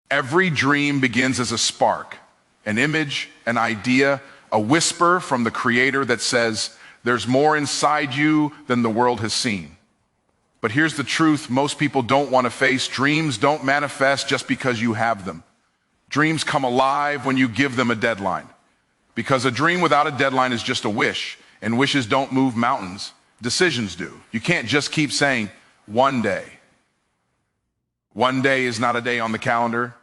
Every dream begins as a spark, an image, an idea, a whisper from the Creator that says, there's more inside you than the world has seen. But here's the truth most people don't want to face. Dreams don't manifest just because you have them. Dreams come alive when you give them a deadline. Because a dream without a deadline is just a wish, and wishes don't move mountains. Decisions do. You can't just keep saying, one day. One day is not a day on the calendar.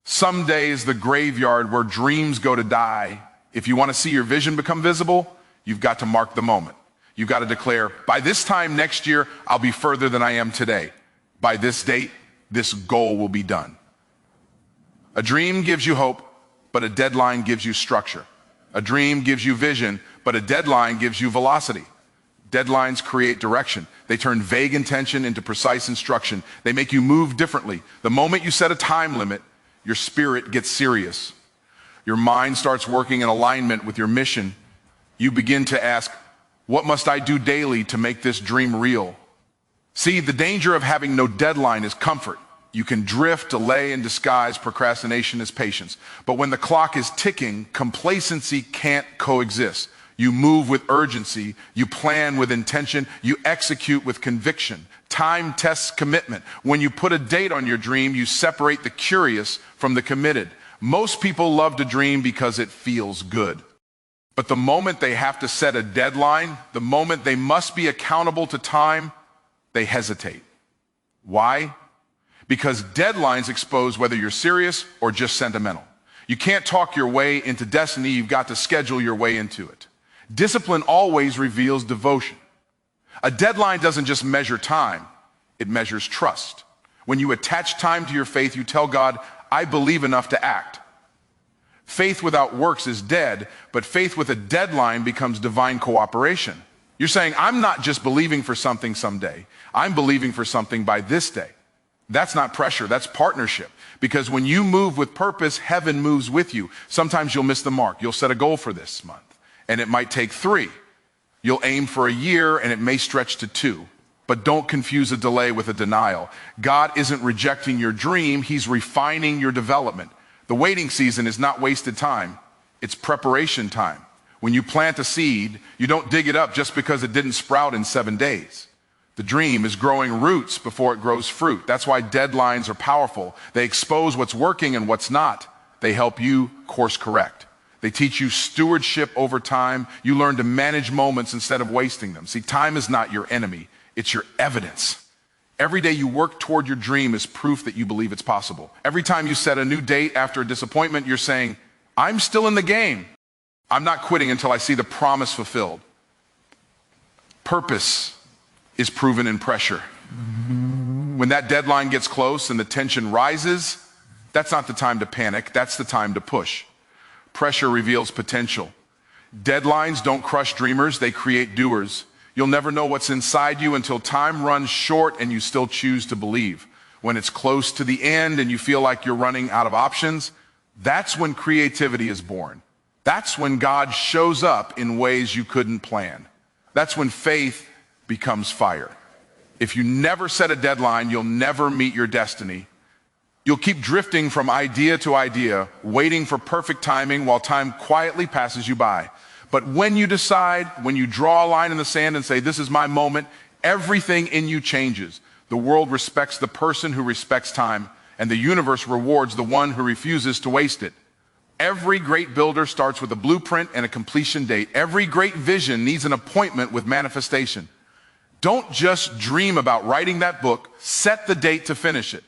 Someday is the graveyard where dreams go to die. If you want to see your vision become visible, you've got to mark the moment. You've got to declare, by this time next year, I'll be further than I am today. By this date, this goal will be done. A dream gives you hope, but a deadline gives you structure. A dream gives you vision, but a deadline gives you velocity. Deadlines create direction. They turn vague intention into precise instruction. They make you move differently. The moment you set a time limit, your spirit gets serious. Your mind starts working in alignment with your mission. You begin to ask, what must I do daily to make this dream real? See, the danger of having no deadline is comfort. You can drift, delay, and disguise procrastination as patience. But when the clock is ticking, complacency can't coexist. You move with urgency, you plan with intention, you execute with conviction. Time tests commitment. When you put a date on your dream, you separate the curious from the committed. Most people love to dream because it feels good. But the moment they have to set a deadline, the moment they must be accountable to time, they hesitate. Why? Because deadlines expose whether you're serious or just sentimental. You can't talk your way into destiny, you've got to schedule your way into it. Discipline always reveals devotion. A deadline doesn't just measure time, it measures trust. When you attach time to your faith, you tell God, I believe enough to act. Faith without works is dead, but faith with a deadline becomes divine cooperation. You're saying, I'm not just believing for something someday, I'm believing for something by this day. That's not pressure, that's partnership. Because when you move with purpose, heaven moves with you. Sometimes you'll miss the mark. You'll set a goal for this month, and it might take 3. You'll aim for a year, and it may stretch to 2. But don't confuse a delay with a denial. God isn't rejecting your dream, He's refining your development. The waiting season is not wasted time, it's preparation time. When you plant a seed, you don't dig it up just because it didn't sprout in 7 days. The dream is growing roots before it grows fruit. That's why deadlines are powerful. They expose what's working and what's not. They help you course correct. They teach you stewardship over time. You learn to manage moments instead of wasting them. See, time is not your enemy, it's your evidence. Every day you work toward your dream is proof that you believe it's possible. Every time you set a new date after a disappointment, you're saying, I'm still in the game. I'm not quitting until I see the promise fulfilled. Purpose is proven in pressure. When that deadline gets close and the tension rises, that's not the time to panic, that's the time to push. Pressure reveals potential. Deadlines don't crush dreamers, they create doers. You'll never know what's inside you until time runs short and you still choose to believe. When it's close to the end and you feel like you're running out of options, that's when creativity is born. That's when God shows up in ways you couldn't plan. That's when faith becomes fire. If you never set a deadline, you'll never meet your destiny. You'll keep drifting from idea to idea, waiting for perfect timing while time quietly passes you by. But when you decide, when you draw a line in the sand and say, this is my moment, everything in you changes. The world respects the person who respects time, and the universe rewards the one who refuses to waste it. Every great builder starts with a blueprint and a completion date. Every great vision needs an appointment with manifestation. Don't just dream about writing that book, set the date to finish it.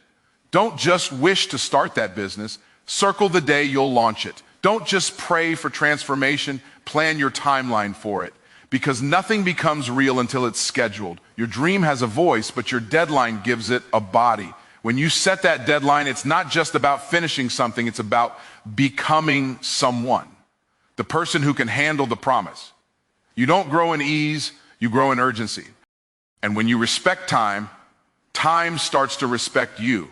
Don't just wish to start that business, circle the day you'll launch it. Don't just pray for transformation, plan your timeline for it. Because nothing becomes real until it's scheduled. Your dream has a voice, but your deadline gives it a body. When you set that deadline, it's not just about finishing something, it's about becoming someone. The person who can handle the promise. You don't grow in ease, you grow in urgency. And when you respect time, time starts to respect you.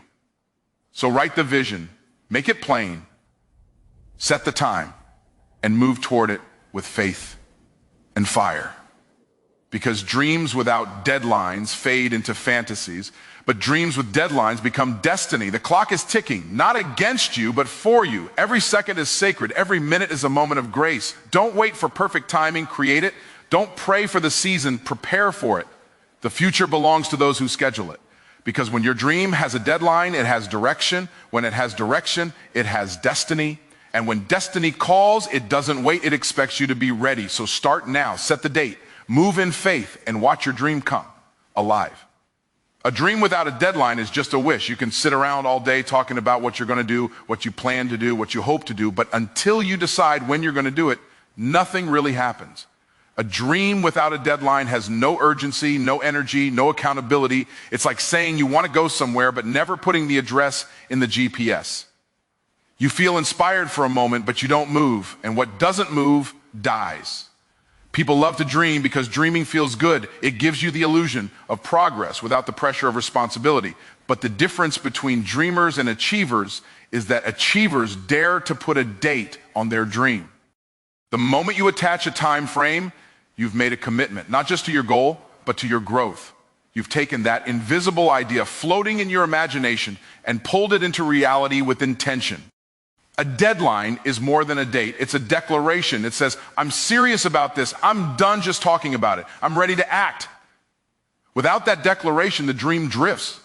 So write the vision, make it plain, set the time, and move toward it with faith and fire. Because dreams without deadlines fade into fantasies, But dreams with deadlines become destiny. The clock is ticking, not against you, but for you. Every second is sacred. Every minute is a moment of grace. Don't wait for perfect timing, create it. Don't pray for the season, prepare for it. The future belongs to those who schedule it. Because when your dream has a deadline, it has direction. When it has direction, it has destiny. And when destiny calls, it doesn't wait, it expects you to be ready. So start now, set the date, move in faith, and watch your dream come alive. A dream without a deadline is just a wish. You can sit around all day talking about what you're going to do, what you plan to do, what you hope to do, but until you decide when you're going to do it, nothing really happens. A dream without a deadline has no urgency, no energy, no accountability. It's like saying you want to go somewhere, but never putting the address in the GPS. You feel inspired for a moment, but you don't move, and what doesn't move dies. People love to dream because dreaming feels good. It gives you the illusion of progress without the pressure of responsibility. But the difference between dreamers and achievers is that achievers dare to put a date on their dream. The moment you attach a time frame, you've made a commitment, not just to your goal, but to your growth. You've taken that invisible idea floating in your imagination and pulled it into reality with intention. A deadline is more than a date. It's a declaration. It says, I'm serious about this. I'm done just talking about it. I'm ready to act. Without that declaration, the dream drifts.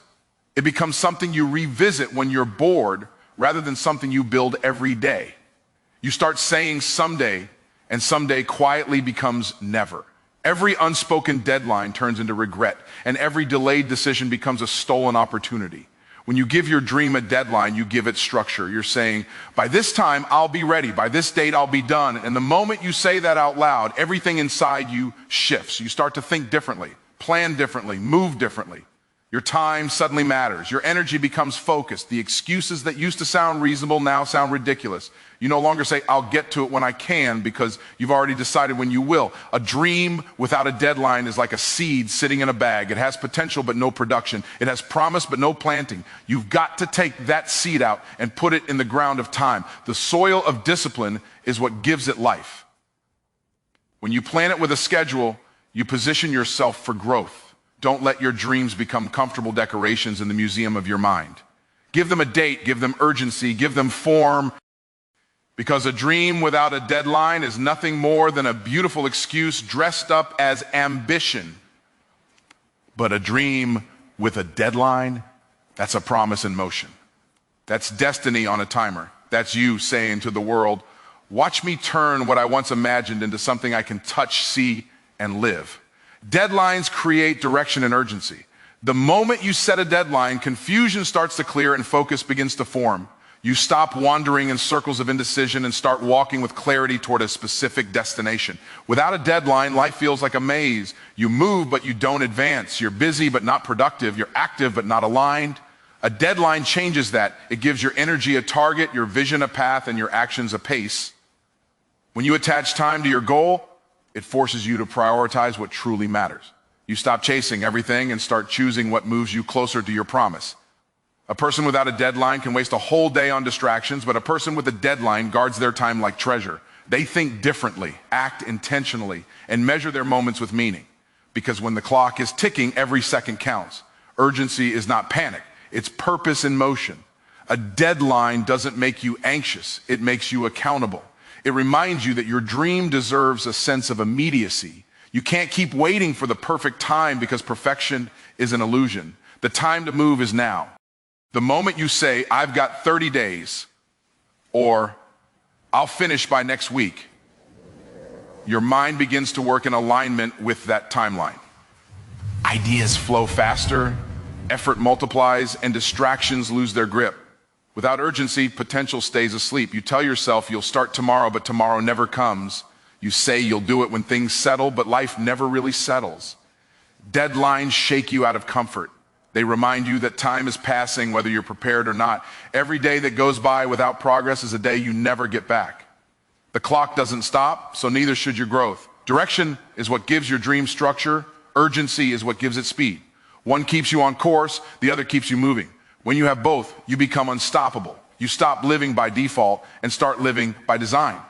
It becomes something you revisit when you're bored rather than something you build every day. You start saying someday, and someday quietly becomes never. Every unspoken deadline turns into regret, and every delayed decision becomes a stolen opportunity. When you give your dream a deadline, you give it structure. You're saying, by this time, I'll be ready. By this date, I'll be done. And the moment you say that out loud, everything inside you shifts. You start to think differently, plan differently, move differently. Your time suddenly matters. Your energy becomes focused. The excuses that used to sound reasonable now sound ridiculous. You no longer say, I'll get to it when I can, because you've already decided when you will. A dream without a deadline is like a seed sitting in a bag. It has potential but no production. It has promise but no planting. You've got to take that seed out and put it in the ground of time. The soil of discipline is what gives it life. When you plant it with a schedule, you position yourself for growth. Don't let your dreams become comfortable decorations in the museum of your mind. Give them a date, give them urgency, give them form, because a dream without a deadline is nothing more than a beautiful excuse dressed up as ambition. But a dream with a deadline, that's a promise in motion. That's destiny on a timer. That's you saying to the world, watch me turn what I once imagined into something I can touch, see, and live. Deadlines create direction and urgency. The moment you set a deadline, confusion starts to clear and focus begins to form. You stop wandering in circles of indecision and start walking with clarity toward a specific destination. Without a deadline, life feels like a maze. You move, but you don't advance. You're busy, but not productive. You're active, but not aligned. A deadline changes that. It gives your energy a target, your vision a path, and your actions a pace. When you attach time to your goal, it forces you to prioritize what truly matters. You stop chasing everything and start choosing what moves you closer to your promise. A person without a deadline can waste a whole day on distractions, but a person with a deadline guards their time like treasure. They think differently, act intentionally, and measure their moments with meaning. Because when the clock is ticking, every second counts. Urgency is not panic, it's purpose in motion. A deadline doesn't make you anxious, it makes you accountable. It reminds you that your dream deserves a sense of immediacy. You can't keep waiting for the perfect time because perfection is an illusion. The time to move is now. The moment you say, I've got 30 days, or I'll finish by next week, your mind begins to work in alignment with that timeline. Ideas flow faster, effort multiplies, and distractions lose their grip. Without urgency, potential stays asleep. You tell yourself you'll start tomorrow, but tomorrow never comes. You say you'll do it when things settle, but life never really settles. Deadlines shake you out of comfort. They remind you that time is passing, whether you're prepared or not. Every day that goes by without progress is a day you never get back. The clock doesn't stop, so neither should your growth. Direction is what gives your dream structure. Urgency is what gives it speed. One keeps you on course, the other keeps you moving. When you have both, you become unstoppable. You stop living by default and start living by design.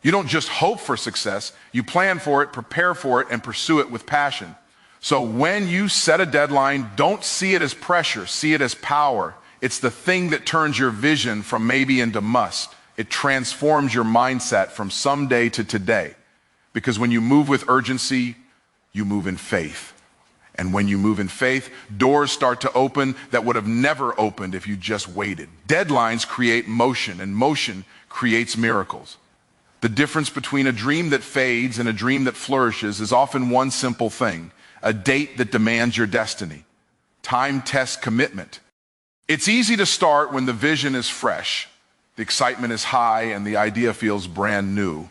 You don't just hope for success, you plan for it, prepare for it, and pursue it with passion. So when you set a deadline, don't see it as pressure, see it as power. It's the thing that turns your vision from maybe into must. It transforms your mindset from someday to today. Because when you move with urgency, you move in faith. And when you move in faith, doors start to open that would have never opened if you just waited. Deadlines create motion, and motion creates miracles. The difference between a dream that fades and a dream that flourishes is often one simple thing: a date that demands your destiny. Time tests commitment. It's easy to start when the vision is fresh, the excitement is high, and the idea feels brand new.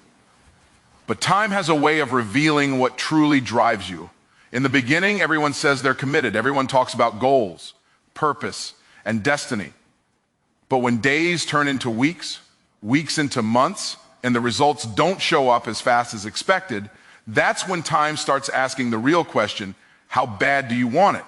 But time has a way of revealing what truly drives you. In the beginning, everyone says they're committed. Everyone talks about goals, purpose, and destiny. But when days turn into weeks, weeks into months, and the results don't show up as fast as expected, that's when time starts asking the real question: how bad do you want it?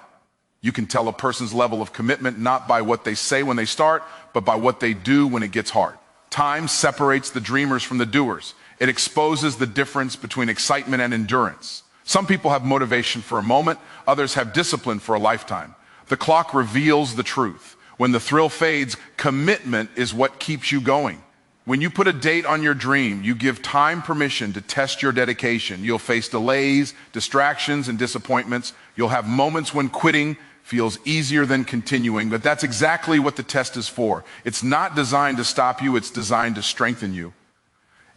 You can tell a person's level of commitment not by what they say when they start, but by what they do when it gets hard. Time separates the dreamers from the doers. It exposes the difference between excitement and endurance. Some people have motivation for a moment, others have discipline for a lifetime. The clock reveals the truth. When the thrill fades, commitment is what keeps you going. When you put a date on your dream, you give time permission to test your dedication. You'll face delays, distractions, and disappointments. You'll have moments when quitting feels easier than continuing, but that's exactly what the test is for. It's not designed to stop you, it's designed to strengthen you.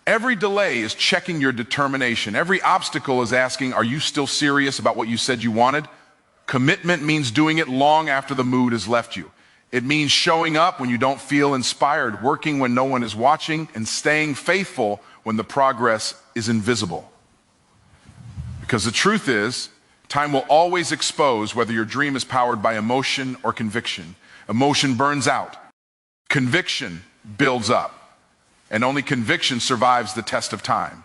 Every delay is checking your determination. Every obstacle is asking, are you still serious about what you said you wanted? Commitment means doing it long after the mood has left you. It means showing up when you don't feel inspired, working when no one is watching, and staying faithful when the progress is invisible. Because the truth is, time will always expose whether your dream is powered by emotion or conviction. Emotion burns out. Conviction builds up. And only conviction survives the test of time.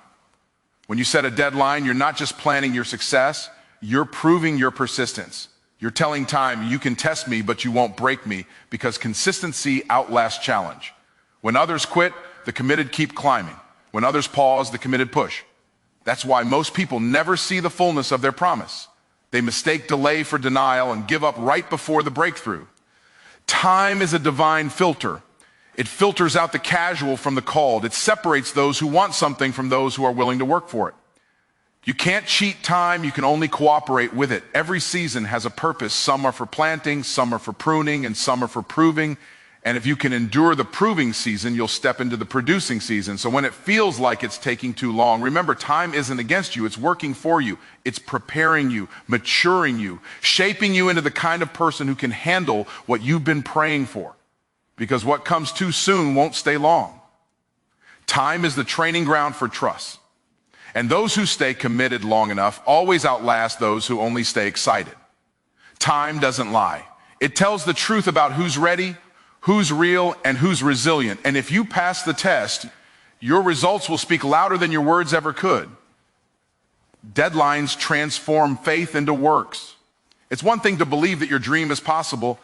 When you set a deadline, you're not just planning your success, you're proving your persistence. You're telling time, you can test me, but you won't break me, because consistency outlasts challenge. When others quit, the committed keep climbing. When others pause, the committed push. That's why most people never see the fullness of their promise. They mistake delay for denial and give up right before the breakthrough. Time is a divine filter. It filters out the casual from the called. It separates those who want something from those who are willing to work for it. You can't cheat time, you can only cooperate with it. Every season has a purpose. Some are for planting, some are for pruning, and some are for proving. And if you can endure the proving season, you'll step into the producing season. So when it feels like it's taking too long, remember, time isn't against you, it's working for you. It's preparing you, maturing you, shaping you into the kind of person who can handle what you've been praying for. Because what comes too soon won't stay long. Time is the training ground for trust. And those who stay committed long enough always outlast those who only stay excited. Time doesn't lie. It tells the truth about who's ready, who's real, and who's resilient. And if you pass the test, your results will speak louder than your words ever could. Deadlines transform faith into works. It's one thing to believe that your dream is possible,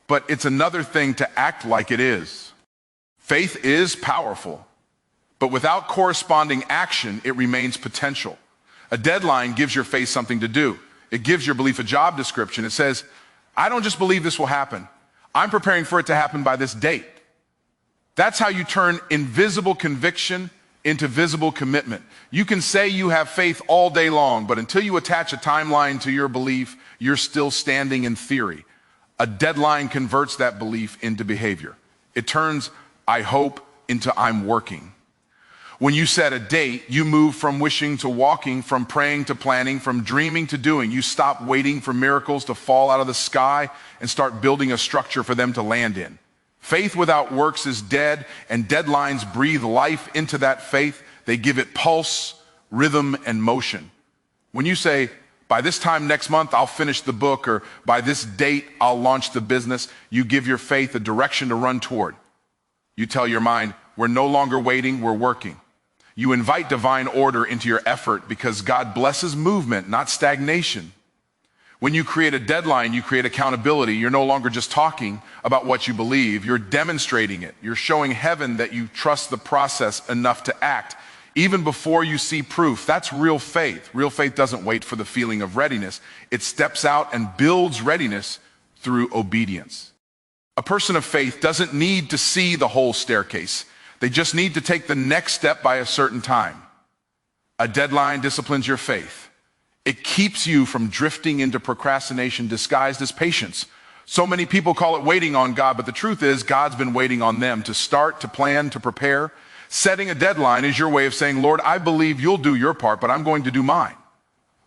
but it's another thing to act like it is. Faith is powerful, but without corresponding action, it remains potential. A deadline gives your faith something to do. It gives your belief a job description. It says, I don't just believe this will happen. I'm preparing for it to happen by this date. That's how you turn invisible conviction into visible commitment. You can say you have faith all day long, but until you attach a timeline to your belief, you're still standing in theory. A deadline converts that belief into behavior. It turns I hope into I'm working. When you set a date, you move from wishing to walking, from praying to planning, from dreaming to doing. You stop waiting for miracles to fall out of the sky and start building a structure for them to land in. Faith without works is dead, and deadlines breathe life into that faith. They give it pulse, rhythm, and motion. When you say, by this time next month, I'll finish the book, or by this date, I'll launch the business, you give your faith a direction to run toward. You tell your mind, we're no longer waiting, we're working. You invite divine order into your effort because God blesses movement, not stagnation. When you create a deadline, you create accountability. You're no longer just talking about what you believe, you're demonstrating it. You're showing heaven that you trust the process enough to act, even before you see proof. That's real faith. Real faith doesn't wait for the feeling of readiness. It steps out and builds readiness through obedience. A person of faith doesn't need to see the whole staircase. They just need to take the next step by a certain time. A deadline disciplines your faith. It keeps you from drifting into procrastination disguised as patience. So many people call it waiting on God, but the truth is God's been waiting on them to start, to plan, to prepare. Setting a deadline is your way of saying, Lord, I believe you'll do your part, but I'm going to do mine.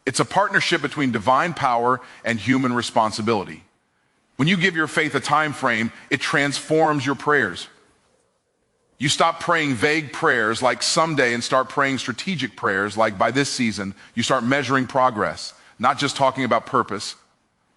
It's a partnership between divine power and human responsibility. When you give your faith a time frame, it transforms your prayers. You stop praying vague prayers like someday and start praying strategic prayers like by this season. You start measuring progress, not just talking about purpose.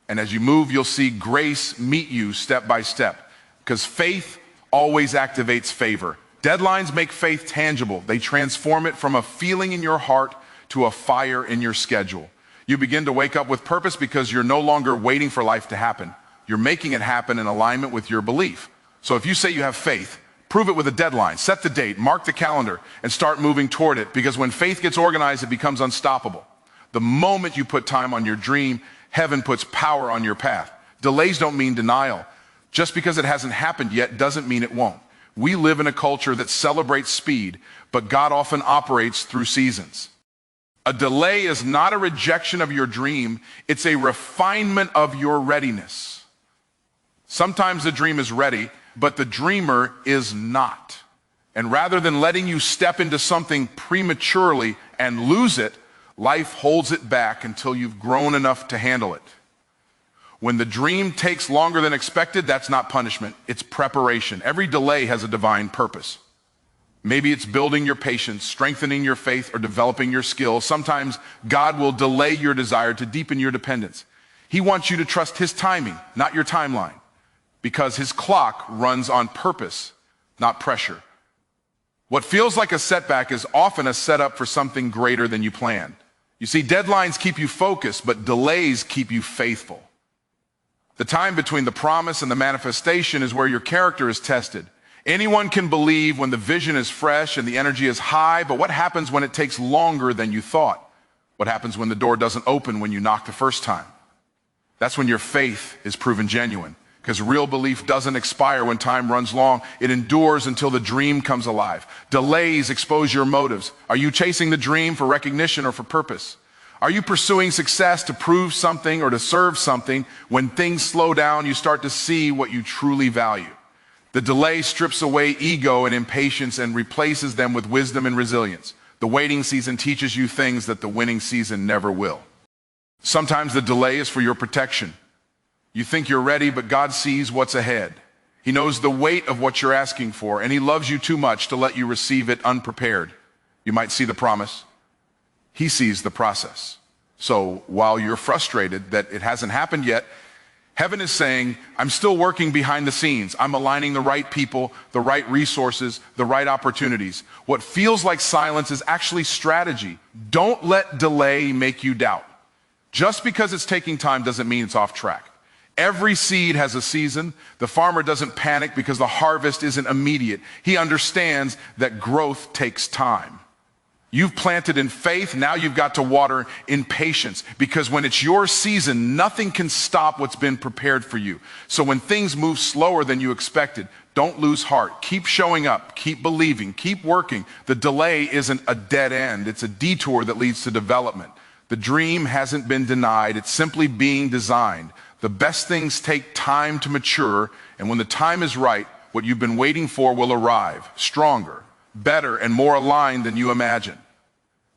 And as you move, you'll see grace meet you step by step, because faith always activates favor. Deadlines make faith tangible. They transform it from a feeling in your heart to a fire in your schedule. You begin to wake up with purpose because you're no longer waiting for life to happen. You're making it happen in alignment with your belief. So if you say you have faith, prove it with a deadline. Set the date, mark the calendar, and start moving toward it, because when faith gets organized, it becomes unstoppable. The moment you put time on your dream, heaven puts power on your path. Delays don't mean denial. Just because it hasn't happened yet doesn't mean it won't. We live in a culture that celebrates speed, but God often operates through seasons. A delay is not a rejection of your dream, it's a refinement of your readiness. Sometimes the dream is ready, but the dreamer is not. And rather than letting you step into something prematurely and lose it, life holds it back until you've grown enough to handle it. When the dream takes longer than expected, that's not punishment, it's preparation. Every delay has a divine purpose. Maybe it's building your patience, strengthening your faith, or developing your skills. Sometimes God will delay your desire to deepen your dependence. He wants you to trust his timing, not your timeline, because his clock runs on purpose, not pressure. What feels like a setback is often a setup for something greater than you planned. You see, deadlines keep you focused, but delays keep you faithful. The time between the promise and the manifestation is where your character is tested. Anyone can believe when the vision is fresh and the energy is high, but what happens when it takes longer than you thought? What happens when the door doesn't open when you knock the first time? That's when your faith is proven genuine, because real belief doesn't expire when time runs long. It endures until the dream comes alive. Delays expose your motives. Are you chasing the dream for recognition or for purpose? Are you pursuing success to prove something or to serve something? When things slow down, you start to see what you truly value. The delay strips away ego and impatience and replaces them with wisdom and resilience. The waiting season teaches you things that the winning season never will. Sometimes the delay is for your protection. You think you're ready, but God sees what's ahead. He knows the weight of what you're asking for, and he loves you too much to let you receive it unprepared. You might see the promise. He sees the process. So while you're frustrated that it hasn't happened yet, heaven is saying, I'm still working behind the scenes. I'm aligning the right people, the right resources, the right opportunities. What feels like silence is actually strategy. Don't let delay make you doubt. Just because it's taking time doesn't mean it's off track. Every seed has a season. The farmer doesn't panic because the harvest isn't immediate. He understands that growth takes time. You've planted in faith, now you've got to water in patience, because when it's your season, nothing can stop what's been prepared for you. So when things move slower than you expected, don't lose heart. Keep showing up, keep believing, keep working. The delay isn't a dead end, it's a detour that leads to development. The dream hasn't been denied, it's simply being designed. The best things take time to mature, and when the time is right, what you've been waiting for will arrive, stronger, better, and more aligned than you imagine.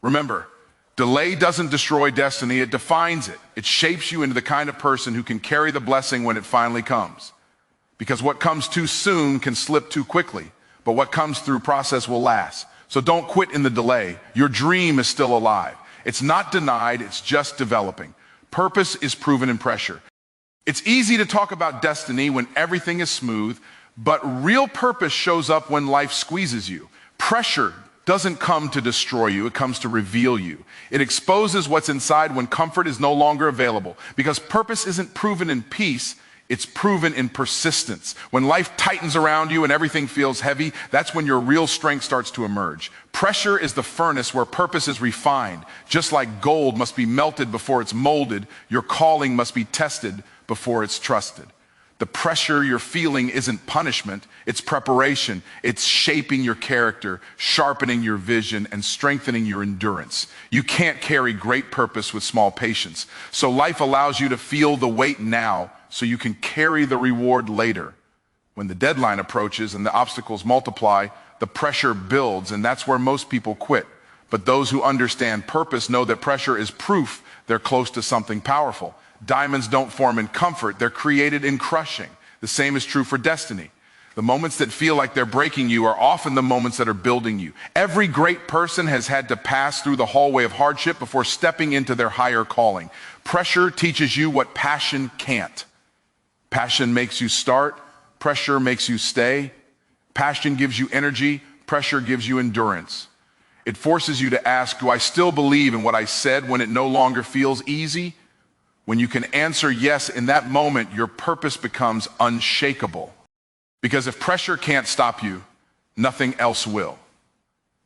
Remember, delay doesn't destroy destiny, it defines it. It shapes you into the kind of person who can carry the blessing when it finally comes. Because what comes too soon can slip too quickly, but what comes through process will last. So don't quit in the delay. Your dream is still alive. It's not denied, it's just developing. Purpose is proven in pressure. It's easy to talk about destiny when everything is smooth, but real purpose shows up when life squeezes you. Pressure doesn't come to destroy you, it comes to reveal you. It exposes what's inside when comfort is no longer available, because purpose isn't proven in peace, It's proven in persistence. When life tightens around you and everything feels heavy, that's when your real strength starts to emerge. Pressure is the furnace where purpose is refined. Just like gold must be melted before it's molded, your calling must be tested before it's trusted. The pressure you're feeling isn't punishment, it's preparation. It's shaping your character, sharpening your vision, and strengthening your endurance. You can't carry great purpose with small patience. So life allows you to feel the weight now so you can carry the reward later. When the deadline approaches and the obstacles multiply, the pressure builds, and that's where most people quit. But those who understand purpose know that pressure is proof they're close to something powerful. Diamonds don't form in comfort, they're created in crushing. The same is true for destiny. The moments that feel like they're breaking you are often the moments that are building you. Every great person has had to pass through the hallway of hardship before stepping into their higher calling. Pressure teaches you what passion can't. Passion makes you start, pressure makes you stay. Passion gives you energy, pressure gives you endurance. It forces you to ask, do I still believe in what I said when it no longer feels easy? When you can answer yes in that moment, your purpose becomes unshakable. Because if pressure can't stop you, nothing else will.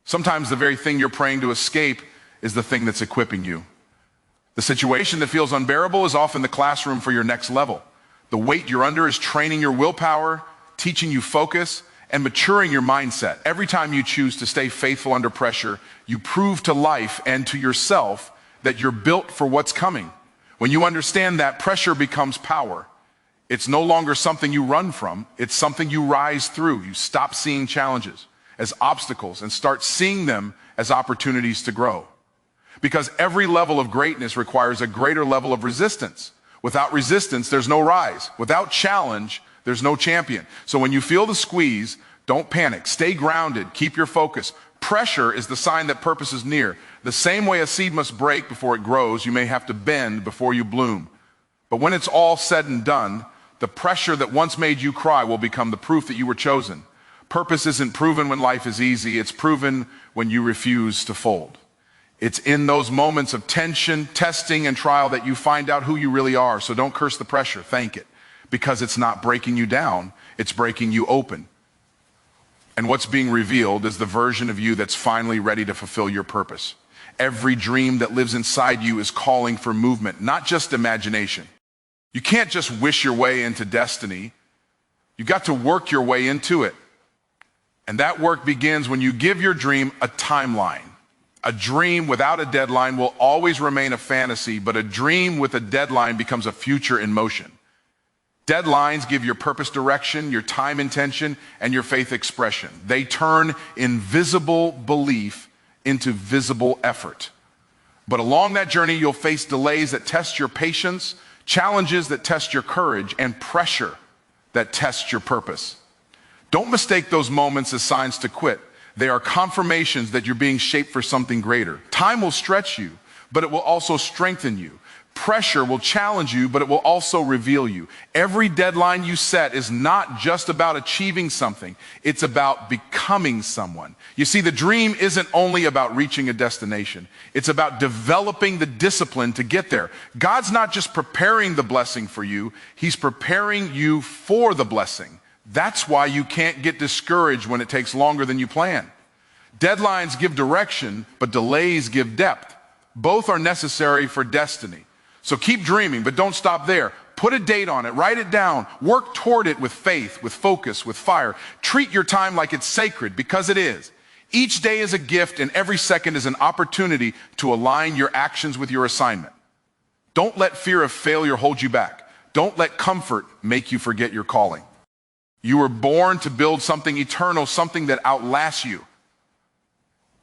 Sometimes the very thing you're praying to escape is the thing that's equipping you. The situation that feels unbearable is often the classroom for your next level. The weight you're under is training your willpower, teaching you focus, and maturing your mindset. Every time you choose to stay faithful under pressure, you prove to life and to yourself that you're built for what's coming. When you understand that, pressure becomes power. It's no longer something you run from, it's something you rise through. You stop seeing challenges as obstacles and start seeing them as opportunities to grow. Because every level of greatness requires a greater level of resistance. Without resistance, there's no rise. Without challenge, there's no champion. So when you feel the squeeze, don't panic. Stay grounded. Keep your focus. Pressure is the sign that purpose is near. The same way a seed must break before it grows, you may have to bend before you bloom. But when it's all said and done, the pressure that once made you cry will become the proof that you were chosen. Purpose isn't proven when life is easy. It's proven when you refuse to fold. It's in those moments of tension, testing, and trial that you find out who you really are. So don't curse the pressure. Thank it. Because it's not breaking you down. It's breaking you open. And what's being revealed is the version of you that's finally ready to fulfill your purpose. Every dream that lives inside you is calling for movement, not just imagination. You can't just wish your way into destiny. You've got to work your way into it. And that work begins when you give your dream a timeline. A dream without a deadline will always remain a fantasy, but a dream with a deadline becomes a future in motion. Deadlines give your purpose direction, your time intention, and your faith expression. They turn invisible belief into visible effort. But along that journey, you'll face delays that test your patience, challenges that test your courage, and pressure that tests your purpose. Don't mistake those moments as signs to quit. They are confirmations that you're being shaped for something greater. Time will stretch you, but it will also strengthen you. Pressure will challenge you, but it will also reveal you. Every deadline you set is not just about achieving something. It's about becoming someone. You see, the dream isn't only about reaching a destination. It's about developing the discipline to get there. God's not just preparing the blessing for you. He's preparing you for the blessing. That's why you can't get discouraged when it takes longer than you plan. Deadlines give direction, but delays give depth. Both are necessary for destiny. So keep dreaming, but don't stop there. Put a date on it, write it down, work toward it with faith, with focus, with fire. Treat your time like it's sacred, because it is. Each day is a gift, and every second is an opportunity to align your actions with your assignment. Don't let fear of failure hold you back. Don't let comfort make you forget your calling. You were born to build something eternal, something that outlasts you.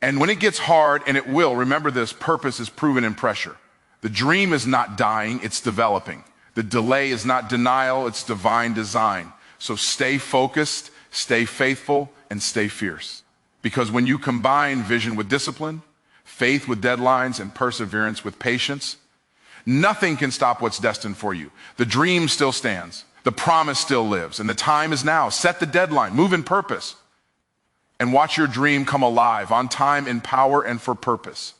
And when it gets hard, and it will, remember this, purpose is proven in pressure. The dream is not dying, it's developing. The delay is not denial, it's divine design. So stay focused, stay faithful, and stay fierce. Because when you combine vision with discipline, faith with deadlines, and perseverance with patience, nothing can stop what's destined for you. The dream still stands, the promise still lives, and the time is now. Set the deadline, move in purpose, and watch your dream come alive on time, in power, and for purpose.